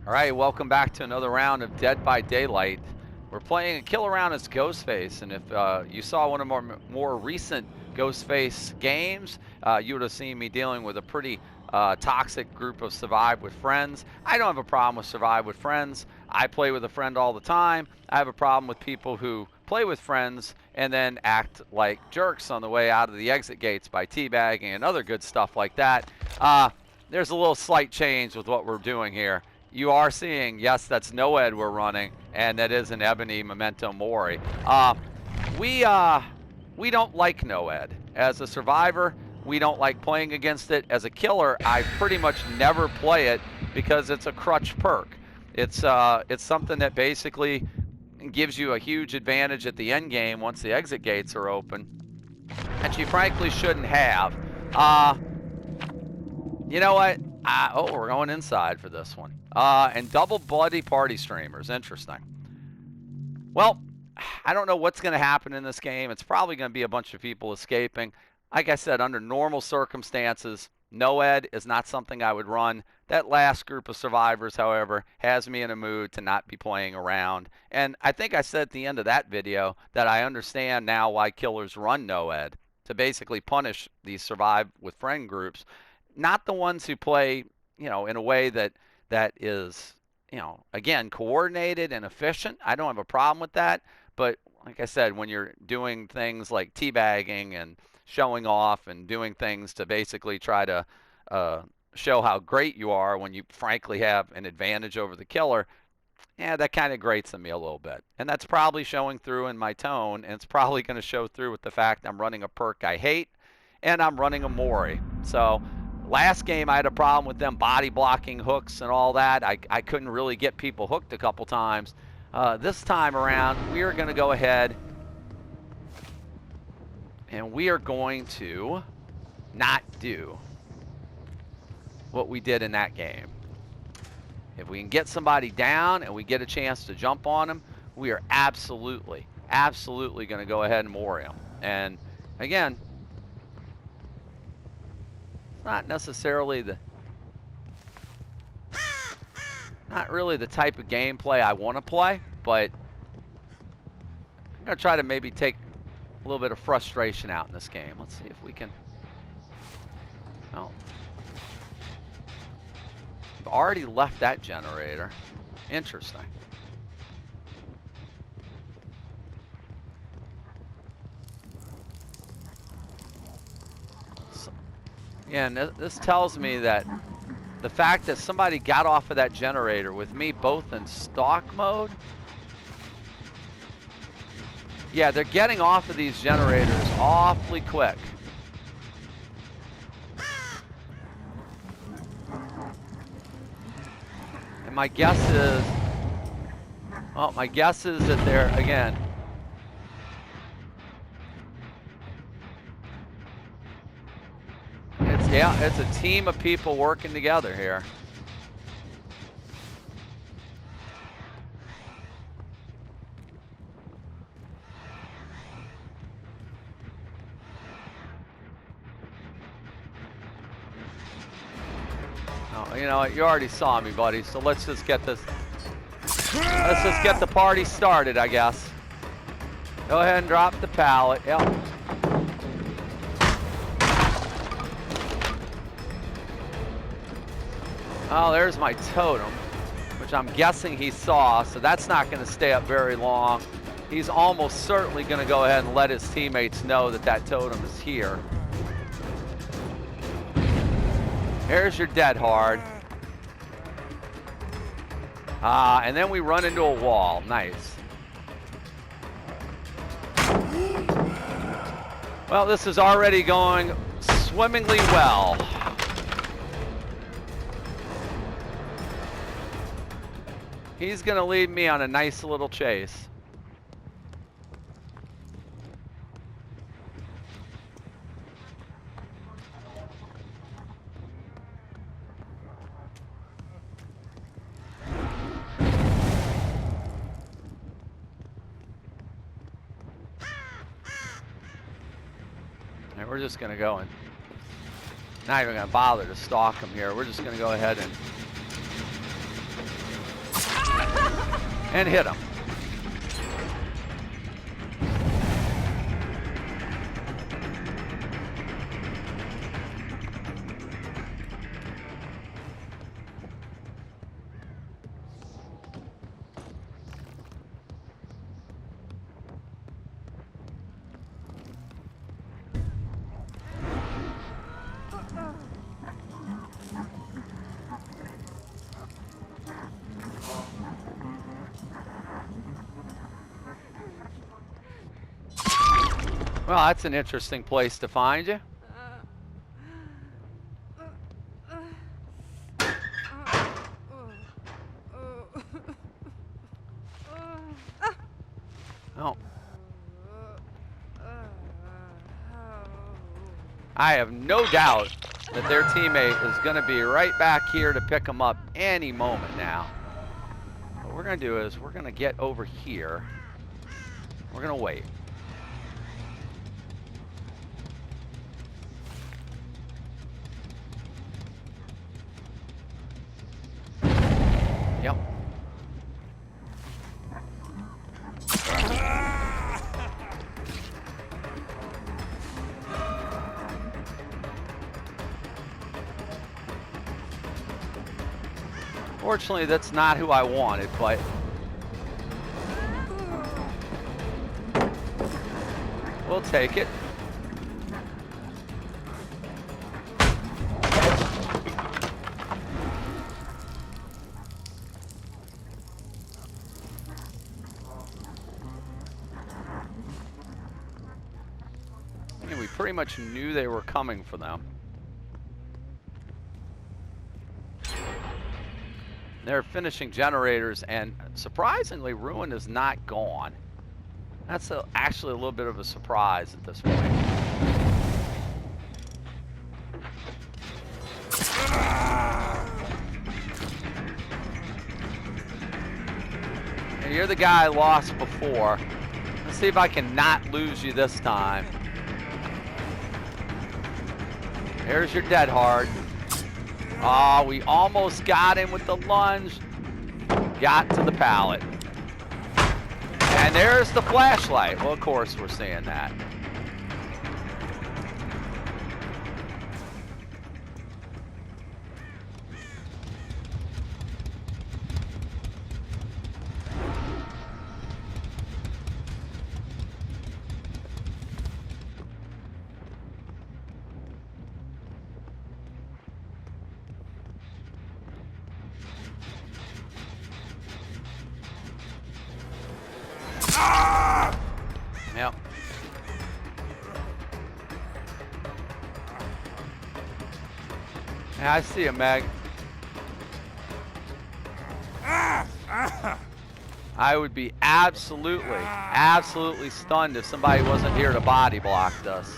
All right, welcome back to another round of Dead by Daylight. We're playing a kill around as Ghostface, and if you saw one of our more recent Ghostface games, you would have seen me dealing with a pretty toxic group of Survive with Friends. I don't have a problem with Survive with Friends. I play with a friend all the time. I have a problem with people who play with friends and then act like jerks on the way out of the exit gates by teabagging and other good stuff like that. There's a little slight change with what we're doing here. You are seeing, yes, that's NOED we're running, and that is an Ebony Mori. We don't like NOED. As a survivor, we don't like playing against it. As a killer, I pretty much never play it because it's a crutch perk. It's something that basically gives you a huge advantage at the end game once the exit gates are open, that you frankly shouldn't have. You know what? Oh, we're going inside for this one. And double bloody party streamers. Interesting. Well, I don't know what's going to happen in this game. It's probably going to be a bunch of people escaping. Like I said, under normal circumstances, NOED is not something I would run. That last group of survivors, however, has me in a mood to not be playing around. And I think I said at the end of that video that I understand now why killers run NOED, to basically punish these Survive with Friend groups. Not the ones who play, in a way that is, again, coordinated and efficient. I don't have a problem with that. But like I said, when you're doing things like teabagging and showing off and doing things to basically try to show how great you are when you frankly have an advantage over the killer, that kind of grates on me a little bit. And that's probably showing through in my tone, and it's probably going to show through with the fact I'm running a perk I hate, and I'm running a Mori. So last game, I had a problem with them body blocking hooks and all that. I couldn't really get people hooked a couple times. This time around, we are going to go ahead and we are going to not do what we did in that game. If we can get somebody down and we get a chance to jump on them, we are absolutely going to go ahead and Mori them. And again, not necessarily not really the type of gameplay I want to play, but I'm going to try to maybe take a little bit of frustration out in this game. Let's see if we can. Oh. I've already left that generator. Interesting. Yeah, and this tells me that the fact that somebody got off of that generator with me both in stalk mode. Yeah, they're getting off of these generators awfully quick. And my guess is, well, my guess is that they're, again, it's a team of people working together here. Oh, you know what? You already saw me, buddy. So let's just get this. Let's just get the party started, I guess. Go ahead and drop the pallet. Yep. Oh, there's my totem, which I'm guessing he saw, so that's not going to stay up very long. He's almost certainly going to go ahead and let his teammates know that that totem is here. Here's your dead hard. And then we run into a wall. Nice. Well, this is already going swimmingly well. He's going to lead me on a nice little chase. And we're just going to go and not even going to bother to stalk him here. We're just going to go ahead and and hit him. Well, that's an interesting place to find you. Oh. I have no doubt that their teammate is going to be right back here to pick them up any moment now. What we're going to do is we're going to get over here. We're going to wait. Yep. Fortunately, that's not who I wanted, but we'll take it. And we pretty much knew they were coming for them. They're finishing generators, and surprisingly, Ruin is not gone. That's actually a little bit of a surprise at this point. And you're the guy I lost before. Let's see if I can not lose you this time. There's your dead hard. Oh, we almost got him with the lunge. Got to the pallet. And there's the flashlight. Well, of course we're seeing that. Yep. Yeah, I see him, Meg. I would be absolutely stunned if somebody wasn't here to body block us.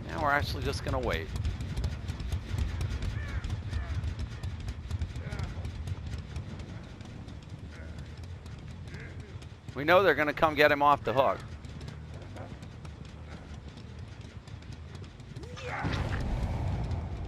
Now we're actually just gonna wait. We know they're gonna come get him off the hook.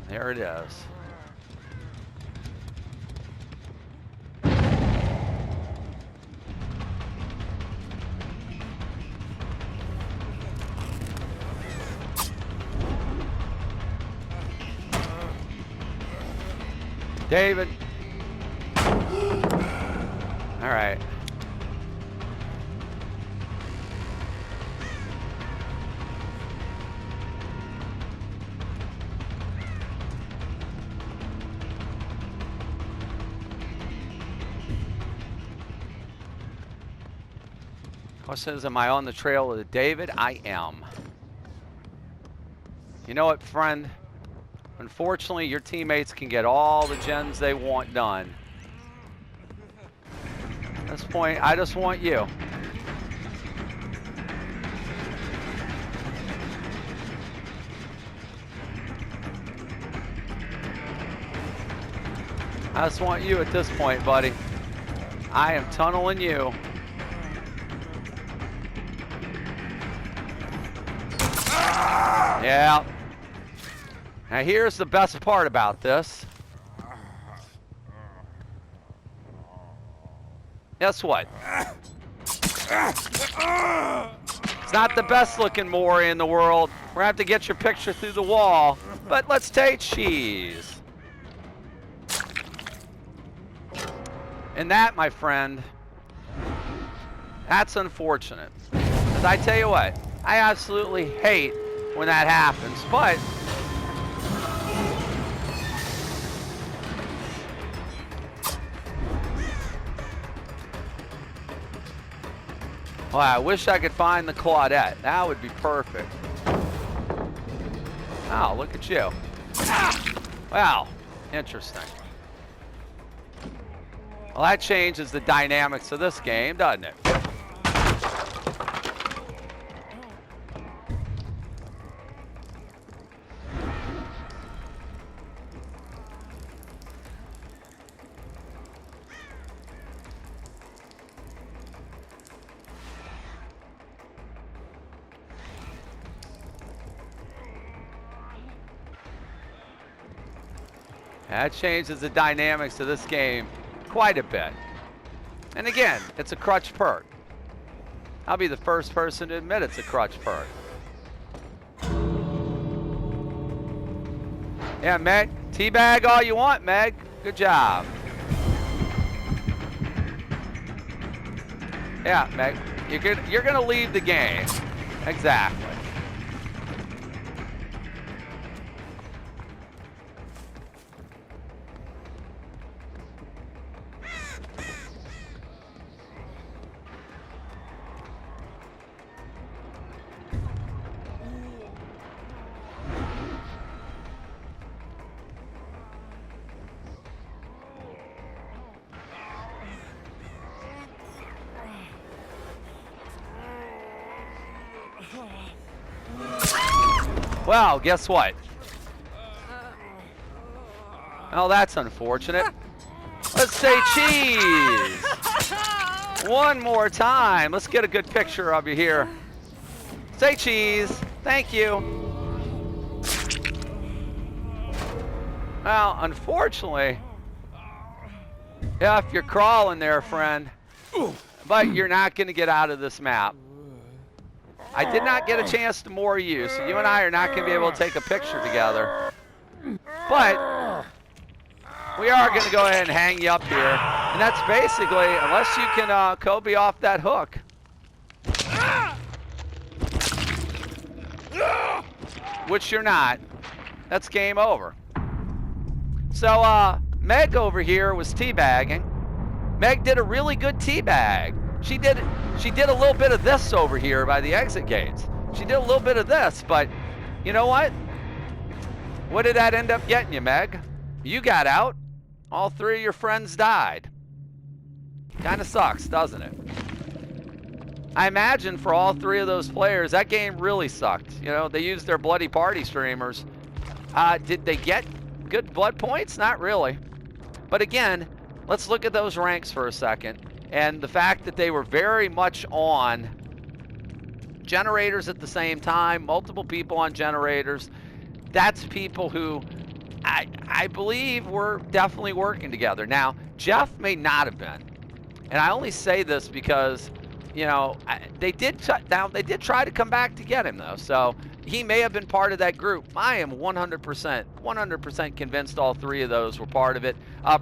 There it is. David. All right. Question is, am I on the trail of David? I am. You know what, friend? Unfortunately, your teammates can get all the gens they want done. At this point, I just want you. I just want you at this point, buddy. I am tunneling you. Yeah. Now here's the best part about this. Guess what? It's not the best looking Mori in the world. We're gonna have to get your picture through the wall, but let's take cheese. And that, my friend, that's unfortunate. Because I tell you what, I absolutely hate when that happens, but well, I wish I could find the Claudette. That would be perfect. Oh, look at you. Wow, interesting. Well, that changes the dynamics of this game, doesn't it? That changes the dynamics of this game quite a bit. And again, it's a crutch perk. I'll be the first person to admit it's a crutch perk. Yeah, Meg, teabag all you want, Meg. Good job. Yeah, Meg, you're gonna leave the game. Exactly. Well, guess what? Oh, that's unfortunate. Let's say cheese. One more time. Let's get a good picture of you here. Say cheese. Thank you. Well, unfortunately, yeah, if you're crawling there, friend, but you're not going to get out of this map. I did not get a chance to more you, so you and I are not going to be able to take a picture together. But we are going to go ahead and hang you up here. And that's basically, unless you can Kobe off that hook. Which you're not. That's game over. So Meg over here was teabagging. Meg did a really good teabag. She did a little bit of this over here by the exit gates. She did a little bit of this, but you know what? What did that end up getting you, Meg? You got out. All three of your friends died. Kind of sucks, doesn't it? I imagine for all three of those players, that game really sucked. You know, they used their bloody party streamers. Did they get good blood points? Not really. But again, let's look at those ranks for a second. And the fact that they were very much on generators at the same time, multiple people on generators, that's people who I believe were definitely working together. Now, Jeff may not have been. And I only say this because, you know, they did try to come back to get him, though. So he may have been part of that group. I am 100% convinced all three of those were part of it.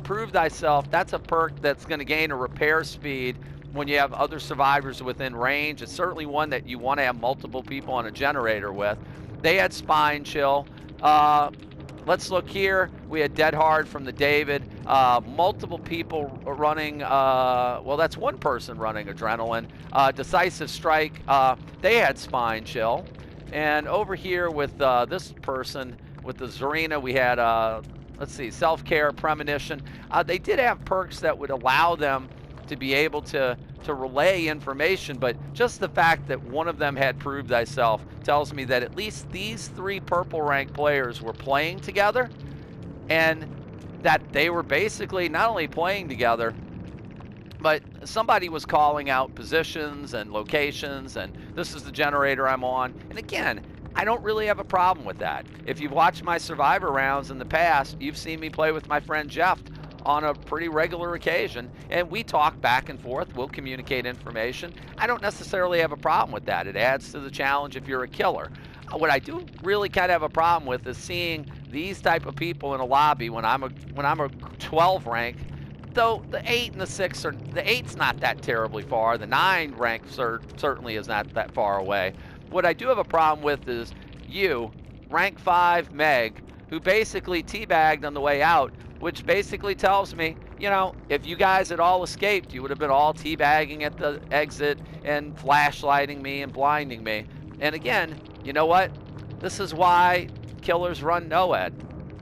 Prove thyself. That's a perk that's going to gain a repair speed when you have other survivors within range. It's certainly one that you want to have multiple people on a generator with. They had spine chill. Let's look here. We had Dead Hard from the David. Multiple people running, well, that's one person running Adrenaline. Decisive Strike, they had Spine Chill. And over here with this person, with the Zarina, we had, let's see, Self-Care, Premonition. They did have perks that would allow them to be able to relay information, but just the fact that one of them had Proved Thyself tells me that at least these three purple rank players were playing together, and that they were basically not only playing together, but somebody was calling out positions and locations, and this is the generator I'm on. And again, I don't really have a problem with that. If you've watched my Survivor rounds in the past, you've seen me play with my friend Jeff on a pretty regular occasion, and we talk back and forth. We'll communicate information. I don't necessarily have a problem with that. It adds to the challenge if you're a killer. What I do really kind of have a problem with is seeing these type of people in a lobby when I'm a 12 rank. Though the 8 and the 6 are, the 8's not that terribly far. The 9 rank certainly is not that far away. What I do have a problem with is you, rank 5 Meg, who basically teabagged on the way out, which basically tells me, you know, if you guys had all escaped, you would have been all teabagging at the exit and flashlighting me and blinding me. And again, you know what? This is why killers run NOED.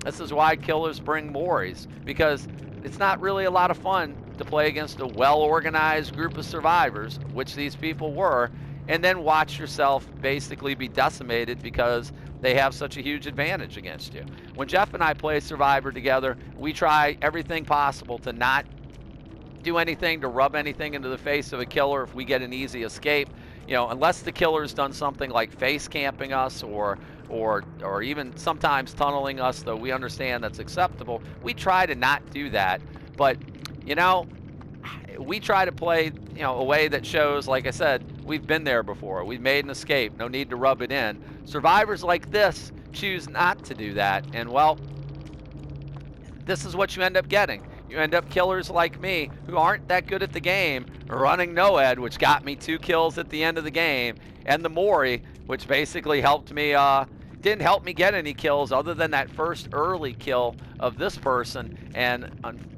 This is why killers bring Moris, because it's not really a lot of fun to play against a well-organized group of survivors, which these people were, and then watch yourself basically be decimated because they have such a huge advantage against you. When Jeff and I play Survivor together, we try everything possible to not do anything to rub anything into the face of a killer if we get an easy escape. You know, unless the killer's done something like face camping us or even sometimes tunneling us, though we understand that's acceptable. We try to not do that, but you know, we try to play, you know, a way that shows, like I said, we've been there before. We've made an escape. No need to rub it in. Survivors like this choose not to do that, and well, this is what you end up getting. You end up killers like me who aren't that good at the game running NOED, which got me 2 kills at the end of the game, and the Mori, which basically helped me, didn't help me get any kills other than that first early kill of this person, and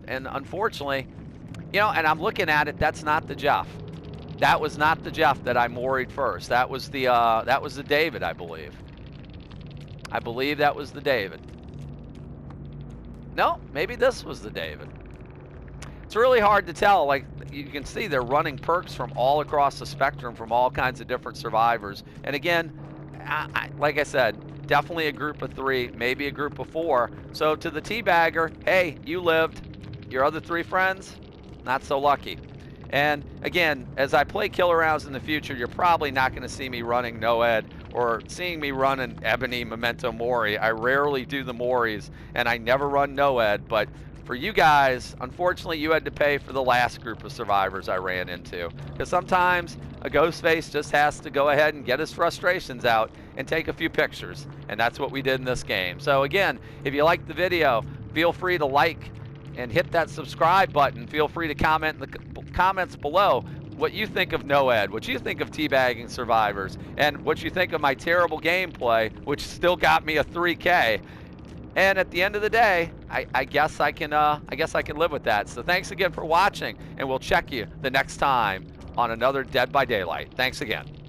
unfortunately, you know, and I'm looking at it, that's not the Jeff. That was not the Jeff that I Mori'd first. That was the David, I believe. I believe that was the David. No, maybe this was the David. It's really hard to tell. Like, you can see they're running perks from all across the spectrum from all kinds of different survivors. And again, like I said, definitely a group of 3, maybe a group of 4. So to the teabagger, hey, you lived. Your other 3 friends, not so lucky. And again, as I play killer rounds in the future, you're probably not going to see me running NOED or seeing me run an Ebony Memento Mori. I rarely do the Moris, and I never run NOED, but for you guys, unfortunately, you had to pay for the last group of survivors I ran into. Because sometimes a Ghostface just has to go ahead and get his frustrations out and take a few pictures, and that's what we did in this game. So again, if you liked the video, feel free to like and hit that subscribe button. Feel free to comment in the comments below what you think of NOED, what you think of teabagging survivors, and what you think of my terrible gameplay, which still got me a 3K. And at the end of the day, I guess I can live with that. So thanks again for watching, and we'll check you the next time on another Dead by Daylight. Thanks again.